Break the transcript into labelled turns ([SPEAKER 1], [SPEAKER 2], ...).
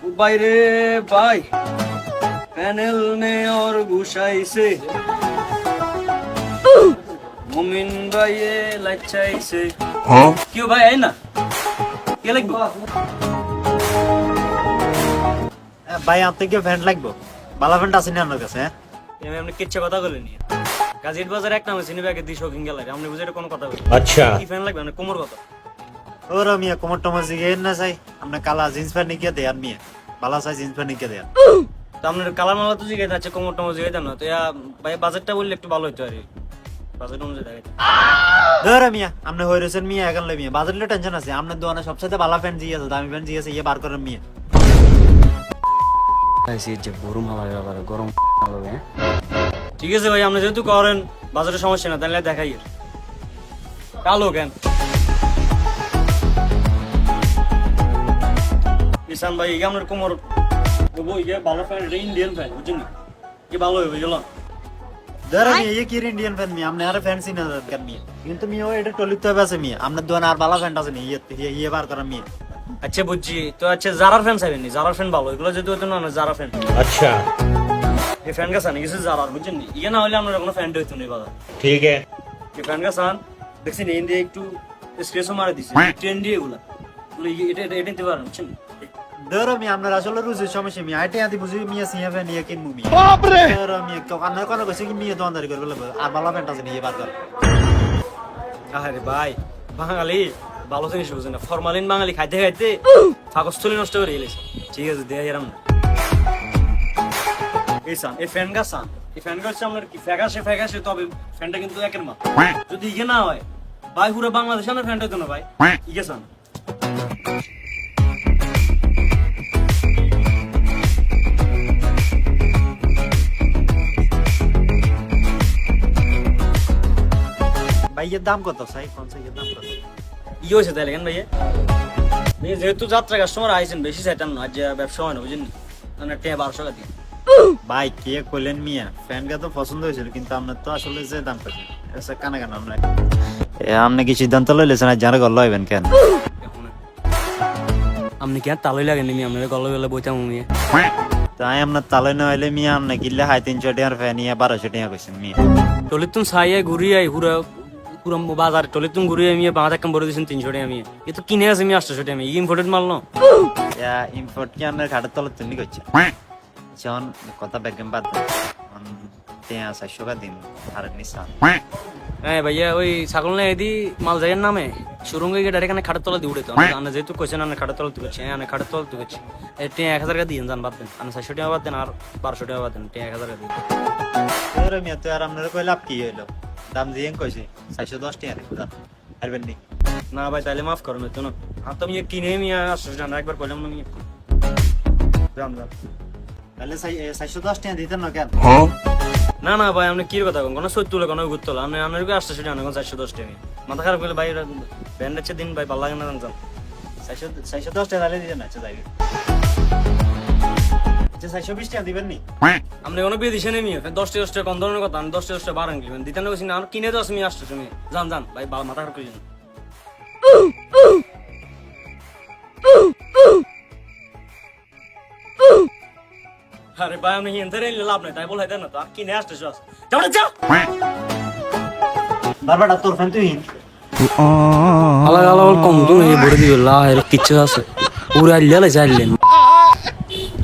[SPEAKER 1] বাইরে ভাই প্যানেল মে और घुसाई से মুমিন ভাইয়ে লাচাইছে क्यों भाई है ना কে লাগবে
[SPEAKER 2] ভাই আপনি কি ফ্যান লাগবো বালা ফ্যান আছে না আপনার কাছে হ্যাঁ
[SPEAKER 1] আমি আপনি কিচ্ছা কথা বলেনি গাজীর বাজার এক নামে চিনি ব্যাগে 200 কিন গেলারে আপনি বুঝে কোনো কথা বলি
[SPEAKER 3] আচ্ছা
[SPEAKER 1] কি ফ্যান লাগবে মানে কোমর কথা
[SPEAKER 2] ওর মিয়া কোমর টমর জিগে না চাই আপনি কালা জিন্স প্যান্ট নিকে দেন মিয়া বালা চাই জিন্স প্যান্ট নিকে দেন
[SPEAKER 1] তো আপনার কালার মালা তো জিগে যাচ্ছে কোমর টমর জিগে দেন না তো ভাই বাজেটটা বললে একটু ভালো হতো আর বাজেট অনুযায়ী দেখাইতে
[SPEAKER 2] ধরে মিয়া আপনি হয়ে রয়েছেন মিয়া এখন মিয়া বাজারলে টেনশন আছে আপনার দোকানে সবচেয়ে ভালো ফ্যান জিগে আছে দামি ফ্যান জিগে আছে ইয়ে বার করেন মিয়া
[SPEAKER 1] যে গরম হাওয়া আবার গরম হবে ঠিক আছে ভাই আপনি যেহেতু করেন বাজারে সমস্যা না তাহলে দেখাই কালো কেন ইসান ভাই এই আপনার কোমর বই গিয়ে ভালো ফ্যান ইন্ডিয়ান ফ্যান বুঝছেন কি ভালো হবে গেল
[SPEAKER 2] ধরে মিয়া ইয়ে কি ইন্ডিয়ান ফ্যান মিয়া আপনি আর ফ্যান সিনা দরকার মিয়া কিন্তু মিয়া এটা টলিতে হবে আছে মিয়া আপনার দোকানে আর ভালো ফ্যান আছে নি ইয়ে বার করেন মিয়া
[SPEAKER 1] আচ্ছা বুঝছি তো আচ্ছা জারার ফ্যান চাইবেন নি জারার ফ্যান ভালো এগুলো যেহেতু হতো না জারা ফ্যান
[SPEAKER 3] अच्छा
[SPEAKER 1] এই ফ্যান গাছ আনি কিছু জারার বুঝছেন নি ইয়ে না হলে আপনার কোনো ফ্যান হইতো না বাজার
[SPEAKER 3] ठीक है
[SPEAKER 1] এই ফ্যান গাছ আন দেখছেন ইন্ডিয়া একটু স্ক্রেচও মারা দিছে ট্রেন্ডি এগুলা এটা এটা নিতে পারেন বুঝছেন
[SPEAKER 2] ধরে মিয়া আপনার আসলে রুজির সমস্যা মিয়া আইটে আদি বুঝি মিয়া সিয়া ফ্যান ইয়ে কিনবো মিয়া বাপরে ধরে মিয়া তো কান্নার কোনো কইছে কি মিয়া দোকানদারি করবে লাগবে আর ভালো ফ্যান আছে নি ইয়ে বার কর
[SPEAKER 1] আরে ভাই বাঙালি ভালো জিনিস বুঝে না ফরমালিন বাঙালি খাইতে খাইতে পাকস্থলী নষ্ট করে গেলেছে ঠিক আছে দেয় এরম এই সান এই ফ্যান গাছ সান এই ফ্যান গাছ আপনার কি ফ্যাকাশে তবে ফ্যানটা কিন্তু একের মা যদি ইয়ে না হয় ভাই পুরো বাংলাদেশ আমার ফ্যানটা হতো না ভাই ইয়ে সান
[SPEAKER 2] ভাইয়ের দাম কত সাই কোন সাইয়ের দাম কত
[SPEAKER 1] ইয়ে হয়েছে তাহলে কেন ভাইয়া ভাইয়া যেহেতু যাত্রা কাস্টমার আইছেন বেশি চাইতাম না আজ ব্যবসা হয় না বুঝেন মানে 1200 টাকা দিয়ে
[SPEAKER 2] ভাই কে কইলেন মিয়া ফ্যান কা তো পছন্দ হয়েছিল কিন্তু আপনার তো আসলে যে দাম কত এসে কানা কানা আমরা আপনি কি সিদ্ধান্ত লইলেছেন আর যারা গল্ল হইবেন কেন
[SPEAKER 1] আপনি কি আর তালই লাগেন নি আমরা গল্প গল্প বইতাম মিয়া
[SPEAKER 2] তাই আপনার তালই না হইলে মিয়া আপনি কিনলে 350 টাকার ফ্যান ইয়া 1200 টাকা কইছেন মিয়া
[SPEAKER 1] টলিতুন সাইয়া ঘুরিয়াই পুরো বাজার টলিতুন ঘুরিয়ে মিয়া বাঁধ একটা বড় দিয়েছেন 300 টাকা মিয়া এ তো কিনে আছে মিয়া 800 টাকা মিয়া ইম্পোর্টেড মাল না
[SPEAKER 2] ইয়া ইম্পোর্ট কি আপনার ঘাটের তলে তুমি কইছে যখন কথা বেগম বাদ তিয়া 400 টাকা দিন আর নিসান
[SPEAKER 1] হ্যাঁ ভাইয়া ওই ছাগল না এদি মাল যাইয়ের নামে সুরঙ্গে গিয়ে ডাইরেক্ট এখানে খাটের তলা দিয়ে উঠে তো আমরা যেহেতু কইছেন আমরা খাটের তলা তুলেছি হ্যাঁ আমরা খাটের তলা তুলেছি এটা 1000 টাকা দিয়ে জান বাদ দেন আমরা 400 টাকা বাদ দেন আর 1200 টাকা বাদ দেন 1000 টাকা দিয়ে
[SPEAKER 2] আরে মিয়া তো আর আপনার কই লাভ কি হইলো দাম দিয়ে কইছে 410 টাকা রে আরবেন নি
[SPEAKER 1] না ভাই তাহলে মাফ করুন তো না আর তো মিয়া কিনে মিয়া 800 টাকা একবার কইলাম না মিয়া জান জান
[SPEAKER 2] তাহলে 410 টাকা দিতেন না কেন
[SPEAKER 1] না না ভাই আপনি কি কথা কোন কোন 70 টাকা কোন গুত্ত আপনি আপনার কি 800 টাকা না 410 টাকা মাথা খারাপ করলে ভাই ব্যান্ডের দিন ভাই ভালো লাগে না জান
[SPEAKER 2] 410 টাকা তাহলে দিতেন আচ্ছা যাইবে আচ্ছা 420 টাকা দিবেন নি
[SPEAKER 1] আপনি কোনো বিয়ে দিছেন মিয়া 10 টাকা কম ধরনের কথা আমি 10 টাকা বাড়ান দিবেন দিতেন না কইছি না আর কিনে তো আসমি 800 টাকা জান জান ভাই মাথা খারাপ করিয়েন আরে ভাই আমি এনতে লাভ নাই তাই বলাই দেন না তো আর কিনে আসতেছ যাও যা
[SPEAKER 2] বারবারটা তোর ফ্যান তুই
[SPEAKER 1] আলাদা আলাদা কম তো এই বড় দিবে লা এর কিচ্ছু আছে পুরো আইলে চাইলেন